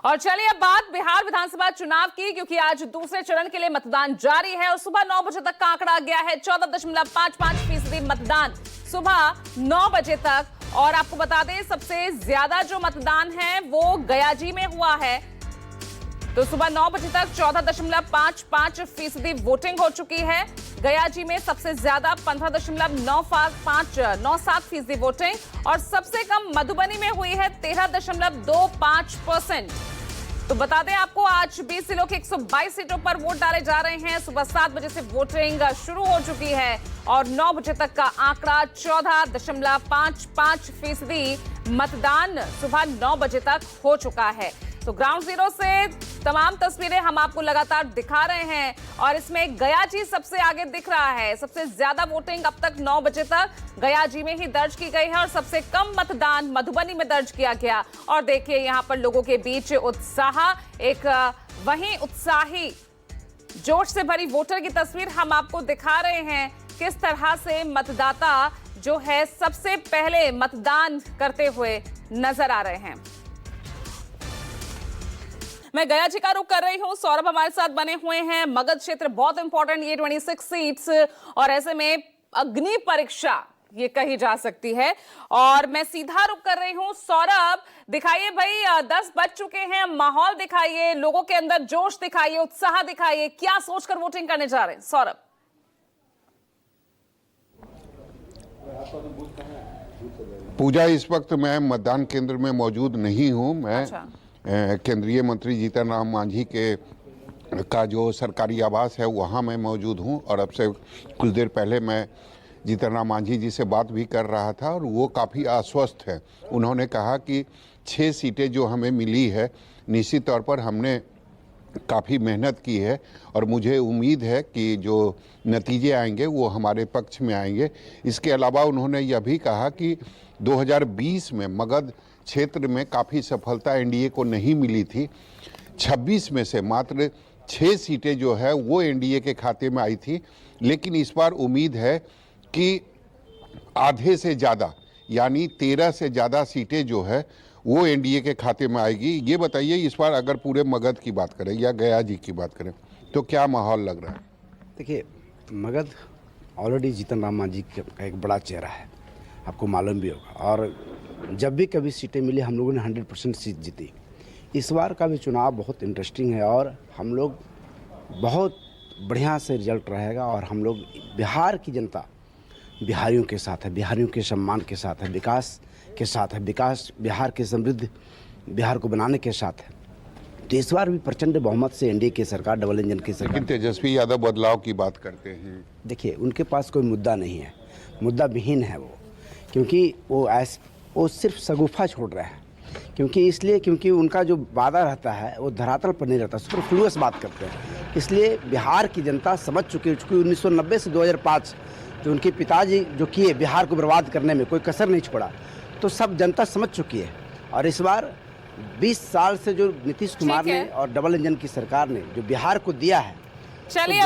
और चलिए अब बात बिहार विधानसभा चुनाव की, क्योंकि आज दूसरे चरण के लिए मतदान जारी है और सुबह 9 बजे तक का आंकड़ा गया है 14.55% मतदान सुबह 9 बजे तक। और आपको बता दें सबसे ज्यादा जो मतदान है वो गयाजी में हुआ है, तो सुबह 9 बजे तक 14.55% वोटिंग हो चुकी है। गयाजी में सबसे ज्यादा 15.97% वोटिंग और सबसे कम मधुबनी में हुई है 13.25%। तो बता दें आपको आज 20 जिलों की 122 सीटों पर वोट डाले जा रहे हैं। सुबह 7 बजे से वोटिंग शुरू हो चुकी है और 9 बजे तक का आंकड़ा 14.55% मतदान सुबह 9 बजे तक हो चुका है। तो ग्राउंड जीरो से तमाम तस्वीरें हम आपको लगातार दिखा रहे हैं और इसमें गयाजी सबसे आगे दिख रहा है। सबसे ज्यादा वोटिंग अब तक 9 बजे तक गयाजी में ही दर्ज की गई है और सबसे कम मतदान मधुबनी में दर्ज किया गया। और देखिए यहाँ पर लोगों के बीच उत्साह, एक वहीं उत्साही जोश से भरी वोटर की तस्वीर हम आपको दिखा रहे हैं। किस तरह से मतदाता जो है सबसे पहले मतदान करते हुए नजर आ रहे हैं। मैं गयाजी का रुख कर रही हूं, सौरभ हमारे साथ बने हुए हैं। मगध क्षेत्र बहुत इंपॉर्टेंट, ये 26 सीट्स और ऐसे में अग्नि परीक्षा ये कही जा सकती है। और मैं सीधा रुख कर रही हूं सौरभ, दिखाइए भाई 10 बज चुके हैं, माहौल दिखाइए, लोगों के अंदर जोश दिखाइए, उत्साह दिखाइए, क्या सोचकर वोटिंग करने जा रहे हैं सौरभ? पूजा, इस वक्त मैं मतदान केंद्र में मौजूद नहीं हूं। मैं केंद्रीय मंत्री जीतन राम मांझी का जो सरकारी आवास है वहां मैं मौजूद हूं और अब से कुछ देर पहले मैं जीतन राम मांझी जी से बात भी कर रहा था और वो काफ़ी आश्वस्त है। उन्होंने कहा कि 6 सीटें जो हमें मिली है, निश्चित तौर पर हमने काफ़ी मेहनत की है और मुझे उम्मीद है कि जो नतीजे आएंगे वो हमारे पक्ष में आएंगे। इसके अलावा उन्होंने यह भी कहा कि 2020 में मगध क्षेत्र में काफ़ी सफलता एनडीए को नहीं मिली थी। 26 में से मात्र 6 सीटें जो है वो एनडीए के खाते में आई थी, लेकिन इस बार उम्मीद है कि आधे से ज़्यादा यानी 13 से ज़्यादा सीटें जो है वो एनडीए के खाते में आएगी। ये बताइए इस बार अगर पूरे मगध की बात करें या गयाजी की बात करें तो क्या माहौल लग रहा है? देखिए, मगध ऑलरेडी जीतन राम मांझी का एक बड़ा चेहरा है, आपको मालूम भी होगा। और जब भी कभी सीटें मिली हम लोगों ने 100% सीट जीती। इस बार का भी चुनाव बहुत इंटरेस्टिंग है और हम लोग बहुत बढ़िया से रिजल्ट रहेगा और हम लोग बिहार की जनता बिहारियों के साथ है, बिहारियों के सम्मान के साथ है, विकास के साथ है, विकास बिहार के समृद्ध बिहार को बनाने के साथ है। तो इस बार भी प्रचंड बहुमत से एनडीए की सरकार, डबल इंजन की सरकार। लेकिन तेजस्वी यादव बदलाव की बात करते हैं। देखिए, उनके पास कोई मुद्दा नहीं है, मुद्दा विहीन है वो, क्योंकि वो सिर्फ शगुफा छोड़ रहे हैं। क्योंकि उनका जो वादा रहता है वो धरातल पर नहीं रहता, सुपरफ्लुअस बात करते हैं। इसलिए बिहार की जनता समझ चुकी है। चूँकि 1990 से 2005 जो उनके पिताजी जो किए बिहार को बर्बाद करने में कोई कसर नहीं छोड़ा, तो सब जनता समझ चुकी है। और इस बार 20 साल से जो नीतीश कुमार ने और डबल इंजन की सरकार ने जो बिहार को दिया है, चलिए